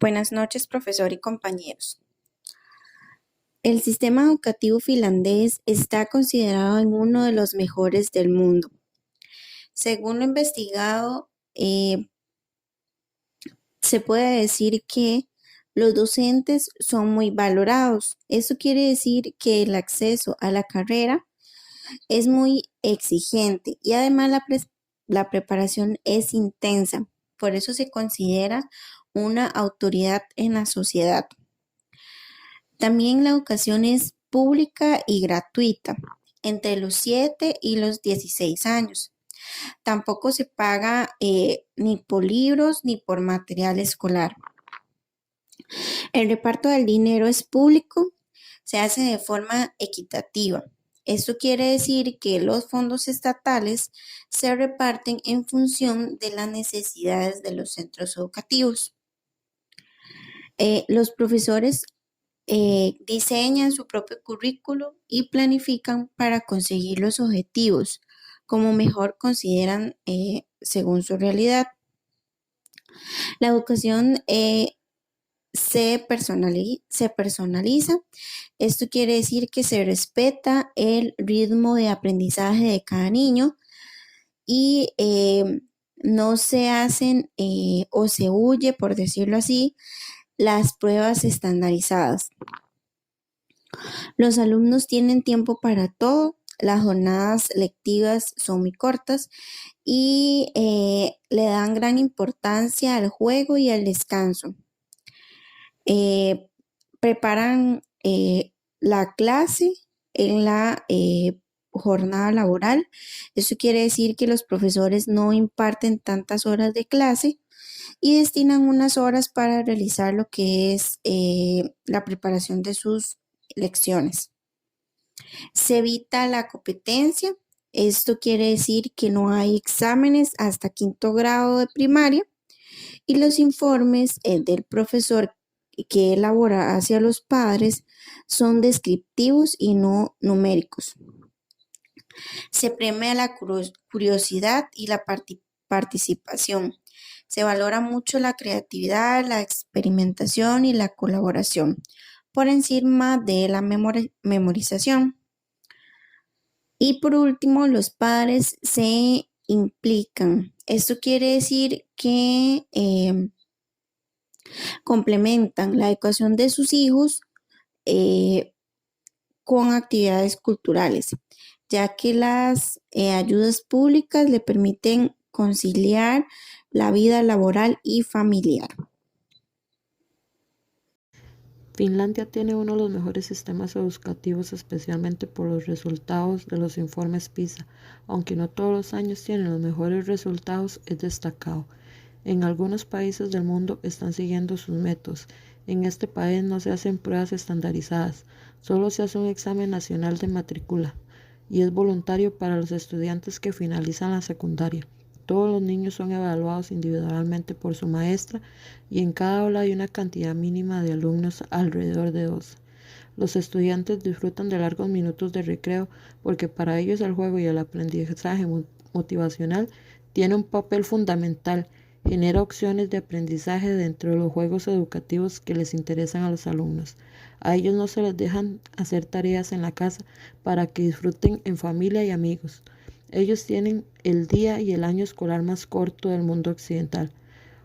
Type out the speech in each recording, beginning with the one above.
Buenas noches, profesor y compañeros. El sistema educativo finlandés está considerado en uno de los mejores del mundo. Según lo investigado, se puede decir que los docentes son muy valorados. Eso quiere decir que el acceso a la carrera es muy exigente y además la preparación es intensa. Por eso se considera una autoridad en la sociedad. También la educación es pública y gratuita entre los 7 y los 16 años. Tampoco se paga ni por libros ni por material escolar. El reparto del dinero es público, se hace de forma equitativa. Esto quiere decir que los fondos estatales se reparten en función de las necesidades de los centros educativos. Los profesores diseñan su propio currículo y planifican para conseguir los objetivos como mejor consideran según su realidad. La educación se personaliza. Esto quiere decir que se respeta el ritmo de aprendizaje de cada niño y no se hacen o se huye, por decirlo así, las pruebas estandarizadas. Los alumnos tienen tiempo para todo, las jornadas lectivas son muy cortas y le dan gran importancia al juego y al descanso. Preparan la clase en la jornada laboral. Eso quiere decir que los profesores no imparten tantas horas de clase y destinan unas horas para realizar lo que es la preparación de sus lecciones. Se evita la competencia. Esto quiere decir que no hay exámenes hasta quinto grado de primaria y los informes del profesor que elabora hacia los padres son descriptivos y no numéricos. Se premia la curiosidad y la participación. Se valora mucho la creatividad, la experimentación y la colaboración por encima de la memorización. Y por último, los padres se implican. Esto quiere decir que complementan la educación de sus hijos con actividades culturales, ya que las ayudas públicas le permiten conciliar la vida laboral y familiar. Finlandia tiene uno de los mejores sistemas educativos, especialmente por los resultados de los informes PISA. Aunque no todos los años tienen los mejores resultados, es destacado. En algunos países del mundo están siguiendo sus métodos. En este país no se hacen pruebas estandarizadas, solo se hace un examen nacional de matrícula y es voluntario para los estudiantes que finalizan la secundaria. Todos los niños son evaluados individualmente por su maestra y en cada aula hay una cantidad mínima de alumnos, alrededor de 12. Los estudiantes disfrutan de largos minutos de recreo porque para ellos el juego y el aprendizaje motivacional tiene un papel fundamental. Genera opciones de aprendizaje dentro de los juegos educativos que les interesan a los alumnos. A ellos no se les dejan hacer tareas en la casa para que disfruten en familia y amigos. Ellos tienen el día y el año escolar más corto del mundo occidental,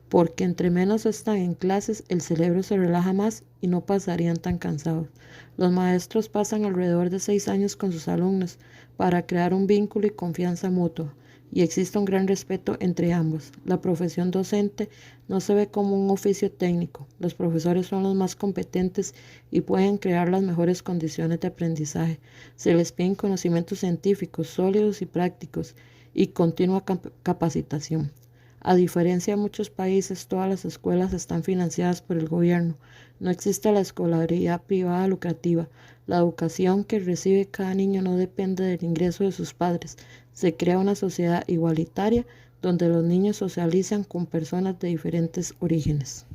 porque entre menos están en clases, el cerebro se relaja más y no pasarían tan cansados. Los maestros pasan alrededor de 6 años con sus alumnos para crear un vínculo y confianza mutua, y existe un gran respeto entre ambos. La profesión docente no se ve como un oficio técnico. Los profesores son los más competentes y pueden crear las mejores condiciones de aprendizaje. Se les piden conocimientos científicos sólidos y prácticos y continua capacitación. A diferencia de muchos países, todas las escuelas están financiadas por el gobierno. No existe la escolaridad privada lucrativa. La educación que recibe cada niño no depende del ingreso de sus padres. Se crea una sociedad igualitaria donde los niños socializan con personas de diferentes orígenes.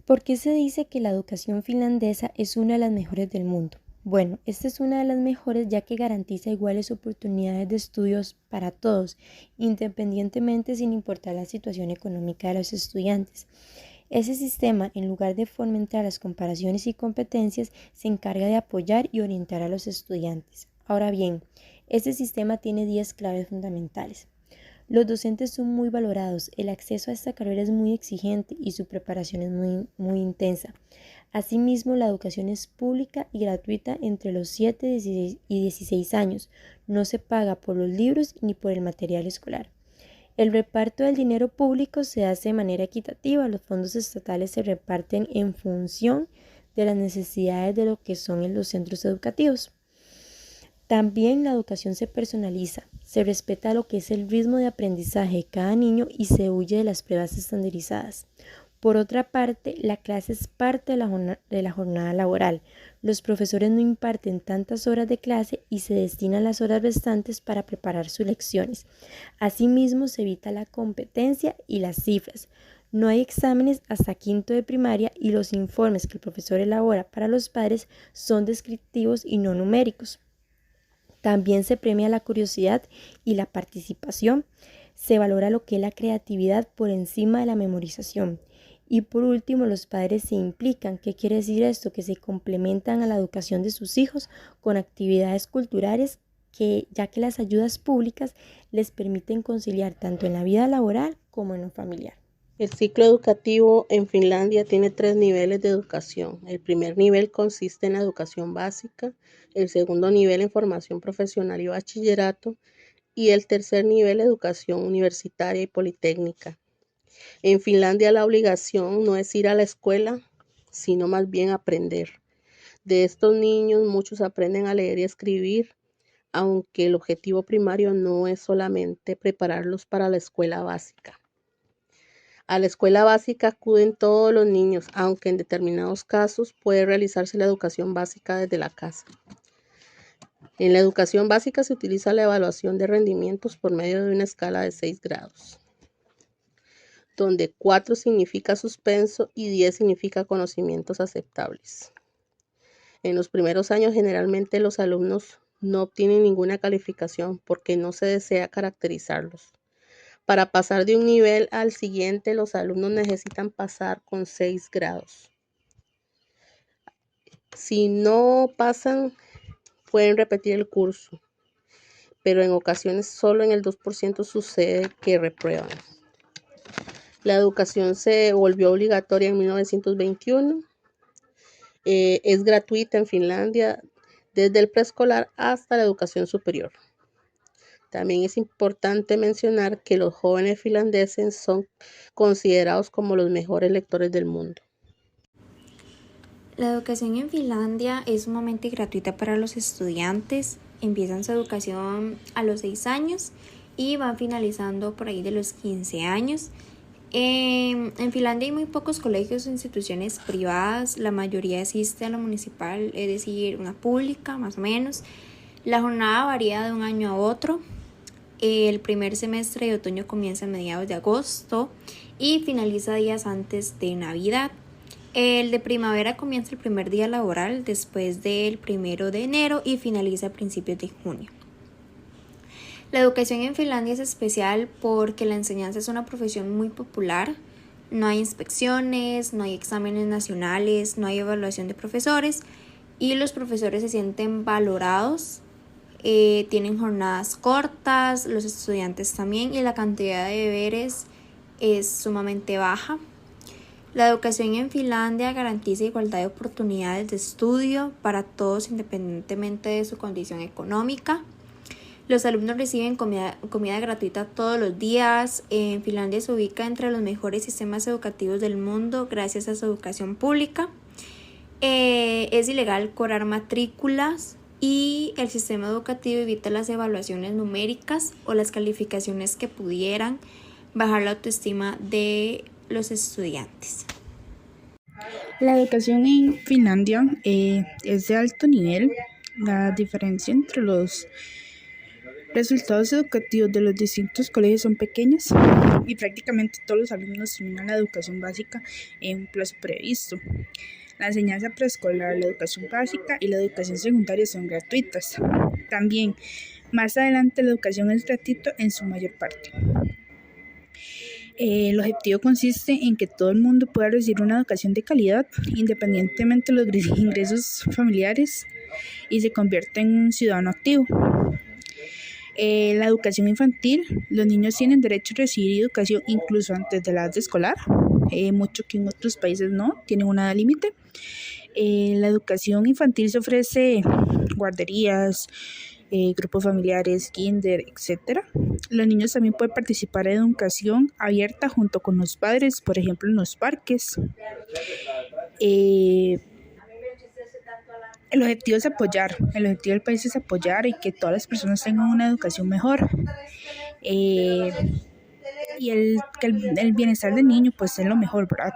¿Por qué se dice que la educación finlandesa es una de las mejores del mundo? Bueno, esta es una de las mejores ya que garantiza iguales oportunidades de estudios para todos, independientemente sin importar la situación económica de los estudiantes. Ese sistema, en lugar de fomentar las comparaciones y competencias, se encarga de apoyar y orientar a los estudiantes. Ahora bien, este sistema tiene 10 claves fundamentales. Los docentes son muy valorados, el acceso a esta carrera es muy exigente y su preparación es muy intensa. Asimismo, la educación es pública y gratuita entre los 7 y 16 años. No se paga por los libros ni por el material escolar. El reparto del dinero público se hace de manera equitativa. Los fondos estatales se reparten en función de las necesidades de lo que son los centros educativos. También la educación se personaliza, se respeta lo que es el ritmo de aprendizaje de cada niño y se huye de las pruebas estandarizadas. Por otra parte, la clase es parte de la jornada laboral. Los profesores no imparten tantas horas de clase y se destinan las horas restantes para preparar sus lecciones. Asimismo, se evita la competencia y las cifras. No hay exámenes hasta quinto de primaria y los informes que el profesor elabora para los padres son descriptivos y no numéricos. También se premia la curiosidad y la participación. Se valora lo que es la creatividad por encima de la memorización. Y por último, los padres se implican. ¿Qué quiere decir esto? Que se complementan a la educación de sus hijos con actividades culturales ya que las ayudas públicas les permiten conciliar tanto en la vida laboral como en lo familiar. El ciclo educativo en Finlandia tiene 3 niveles de educación. El primer nivel consiste en la educación básica, el segundo nivel en formación profesional y bachillerato, y el tercer nivel educación universitaria y politécnica. En Finlandia la obligación no es ir a la escuela, sino más bien aprender. De estos niños muchos aprenden a leer y escribir, aunque el objetivo primario no es solamente prepararlos para la escuela básica. A la escuela básica acuden todos los niños, aunque en determinados casos puede realizarse la educación básica desde la casa. En la educación básica se utiliza la evaluación de rendimientos por medio de una escala de 6 grados, donde 4 significa suspenso y 10 significa conocimientos aceptables. En los primeros años generalmente los alumnos no obtienen ninguna calificación porque no se desea caracterizarlos. Para pasar de un nivel al siguiente, los alumnos necesitan pasar con 6 grados. Si no pasan, pueden repetir el curso, pero en ocasiones solo en el 2% sucede que reprueban. La educación se volvió obligatoria en 1921. Es gratuita en Finlandia desde el preescolar hasta la educación superior. También es importante mencionar que los jóvenes finlandeses son considerados como los mejores lectores del mundo. La educación en Finlandia es sumamente gratuita para los estudiantes. Empiezan su educación a los 6 años y van finalizando por ahí de los 15 años. En Finlandia hay muy pocos colegios o instituciones privadas, la mayoría asiste a la municipal, es decir, una pública más o menos. La jornada varía de un año a otro. El primer semestre de otoño comienza a mediados de agosto y finaliza días antes de Navidad. El de primavera comienza el primer día laboral después del 1 de enero y finaliza a principios de junio. La educación en Finlandia es especial porque la enseñanza es una profesión muy popular. No hay inspecciones, no hay exámenes nacionales, no hay evaluación de profesores y los profesores se sienten valorados. Tienen jornadas cortas, los estudiantes también, y la cantidad de deberes es sumamente baja. La educación en Finlandia garantiza igualdad de oportunidades de estudio para todos independientemente de su condición económica. Los alumnos reciben comida gratuita todos los días. En Finlandia se ubica entre los mejores sistemas educativos del mundo gracias a su educación pública. Es ilegal cobrar matrículas y el sistema educativo evita las evaluaciones numéricas o las calificaciones que pudieran bajar la autoestima de los estudiantes. La educación en Finlandia es de alto nivel. La diferencia entre los resultados educativos de los distintos colegios son pequeñas y prácticamente todos los alumnos terminan la educación básica en un plazo previsto. La enseñanza preescolar, la educación básica y la educación secundaria son gratuitas. También, más adelante, la educación es gratuita en su mayor parte. El objetivo consiste en que todo el mundo pueda recibir una educación de calidad, independientemente de los ingresos familiares, y se convierta en un ciudadano activo. La educación infantil, los niños tienen derecho a recibir educación incluso antes de la edad escolar, mucho que en otros países no, tienen una edad límite. La educación infantil se ofrece guarderías, grupos familiares, kinder, etc. Los niños también pueden participar en educación abierta junto con los padres, por ejemplo en los parques. El objetivo es apoyar, el objetivo del país es apoyar y que todas las personas tengan una educación mejor. Y que el bienestar del niño pues es lo mejor, ¿verdad?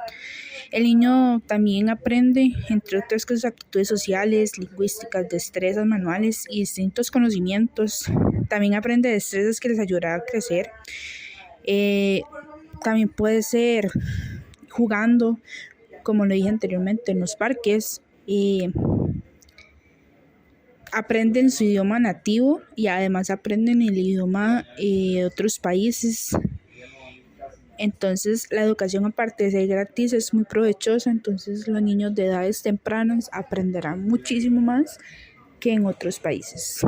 El niño también aprende, entre otras cosas, actitudes sociales, lingüísticas, destrezas manuales y distintos conocimientos. También aprende destrezas que les ayudará a crecer. También puede ser jugando, como lo dije anteriormente, en los parques. Aprenden su idioma nativo y además aprenden el idioma de otros países. Entonces la educación, aparte de ser gratis, es muy provechosa. Entonces los niños de edades tempranas aprenderán muchísimo más que en otros países.